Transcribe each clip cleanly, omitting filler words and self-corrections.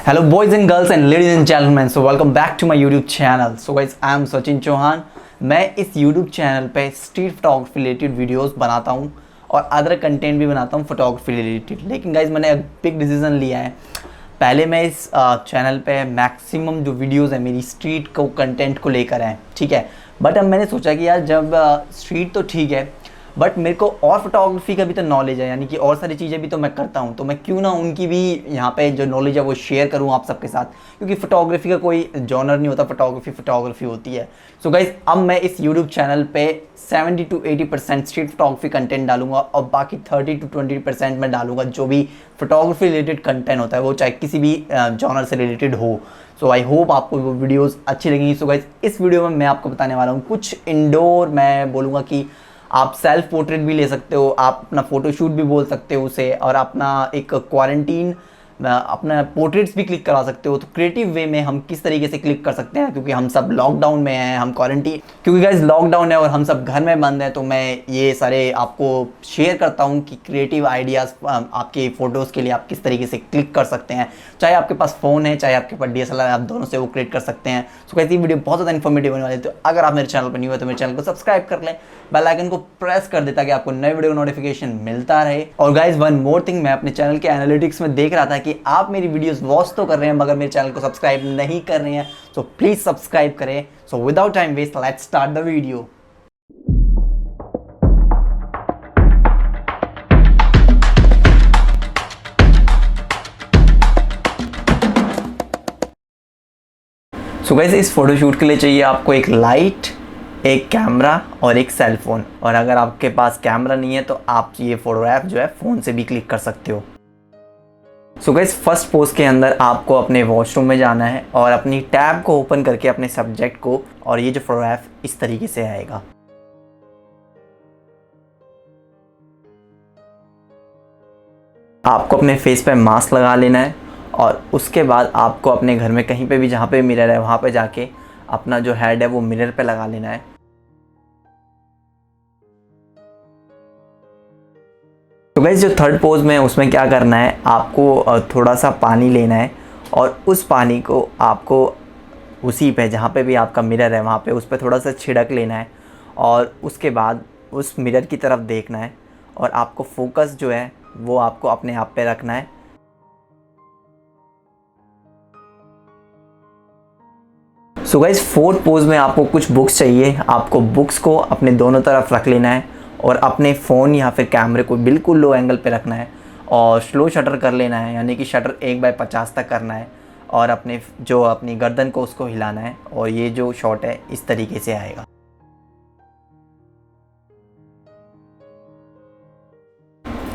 Hello boys and girls and ladies and gentlemen, so welcome back to my YouTube channel. So guys, I am Sachin Chauhan. मैं इस YouTube channel पे street photography related videos बनाता हूँ और other content भी बनाता हूँ photography related. लेकिन गाइज मैंने एक बिग डिसीजन लिया है। पहले मैं इस चैनल पे मैक्सिमम जो वीडियोस है मेरी स्ट्रीट को कंटेंट को लेकर हैं, ठीक है। बट अब मैंने सोचा कि यार जब स्ट्रीट तो ठीक है बट मेरे को और फोटोग्राफी का भी तो नॉलेज है, यानी कि और सारी चीज़ें भी तो मैं करता हूँ, तो मैं क्यों ना उनकी भी यहाँ पे जो नॉलेज है वो शेयर करूँ आप सबके साथ, क्योंकि फोटोग्राफी का कोई जॉनर नहीं होता, फोटोग्राफी होती है। सो गाइज अब मैं इस यूट्यूब चैनल पे 70 to 80% स्ट्रीट फोटोग्राफी कंटेंट डालूंगा और बाकी 30 to 20% मैं डालूंगा जो भी फोटोग्राफी रिलेटेड कंटेंट होता है, वो चाहे किसी भी जॉनर से रिलेटेड हो। सो आई होप आपको वो वीडियोज़ अच्छी लगेंगी। सो गाइज इस वीडियो में मैं आपको बताने वाला हूँ कुछ इंडोर, मैं बोलूँगा कि आप सेल्फ पोर्ट्रेट भी ले सकते हो, आप अपना फ़ोटोशूट भी बोल सकते हो उसे, और अपना एक क्वारंटीन अपना पोर्ट्रेट्स भी क्लिक करा सकते हो। तो क्रिएटिव वे में हम किस तरीके से क्लिक कर सकते हैं, क्योंकि हम सब लॉकडाउन में हैं, हम क्वारंटीन, क्योंकि गाइस लॉकडाउन है और हम सब घर में बंद हैं, तो मैं ये सारे आपको शेयर करता हूँ कि क्रिएटिव आइडियाज़ आपके फ़ोटोज़ के लिए आप किस तरीके से क्लिक कर सकते हैं। चाहे आपके पास फ़ोन है, चाहे आपके पास DSLR है, आप दोनों से वो क्रिएट कर सकते हैं। सो गाइस ये वीडियो बहुत ज़्यादा इन्फॉर्मेटिव होने वाली है। तो अगर आप मेरे चैनल पर न्यू है तो मेरे चैनल को सब्सक्राइब कर लें, बेल आइकन को प्रेस कर दे ताकि आपको नए वीडियो नोटिफिकेशन मिलता रहे। और गाइज वन मोर थिंग, मैं अपने चैनल के एनालिटिक्स में देख रहा था कि आप मेरी वीडियोस वॉच तो कर रहे हैं मगर मेरे चैनल को सब्सक्राइब नहीं कर रहे हैं, सो प्लीज सब्सक्राइब करें। So without time waste let's start the video. So guys इस फोटोशूट के लिए चाहिए आपको एक लाइट, एक कैमरा और एक सेल फ़ोन। और अगर आपके पास कैमरा नहीं है तो आप ये फोटोग्राफ जो है फ़ोन से भी क्लिक कर सकते हो। सो गाइस फर्स्ट पोज के अंदर आपको अपने वॉशरूम में जाना है और अपनी टैब को ओपन करके अपने सब्जेक्ट को, और ये जो फोटोग्राफ इस तरीके से आएगा। आपको अपने फेस पे मास्क लगा लेना है और उसके बाद आपको अपने घर में कहीं पे भी जहाँ पे मिरर है वहाँ पे जाके अपना जो हेड है वो मिरर पे लगा लेना है। तो गाइस जो थर्ड पोज में उसमें क्या करना है, आपको थोड़ा सा पानी लेना है और उस पानी को आपको उसी पे जहाँ पे भी आपका मिरर है वहाँ पे उस पर थोड़ा सा छिड़क लेना है और उसके बाद उस मिरर की तरफ देखना है और आपको फोकस जो है वो आपको अपने आप पे रखना है। सो गाइस फोर्थ पोज में आपको कुछ बुक्स चाहिए, आपको बुक्स को अपने दोनों तरफ रख लेना है और अपने फ़ोन या फिर कैमरे को बिल्कुल लो एंगल पे रखना है और स्लो शटर कर लेना है, यानी कि शटर 1/50 तक करना है और अपनी गर्दन को उसको हिलाना है और ये जो शॉट है इस तरीके से आएगा।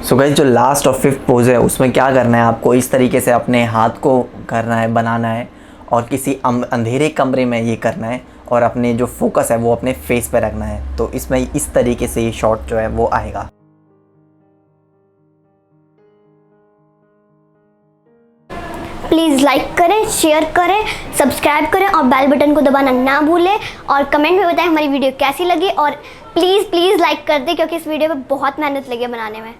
सो गाइस जो लास्ट और फिफ्थ पोज है उसमें क्या करना है, आपको इस तरीके से अपने हाथ को करना है, बनाना है और किसी अंधेरे कमरे में ये करना है और अपने जो फोकस है वो अपने फेस पे रखना है। तो इसमें इस तरीके से ये शॉट जो है वो आएगा। प्लीज़ लाइक करें, शेयर करें, सब्सक्राइब करें और बेल बटन को दबाना ना भूलें और कमेंट में बताएं हमारी वीडियो कैसी लगी। और प्लीज़ लाइक कर दें क्योंकि इस वीडियो पे बहुत मेहनत लगी है बनाने में।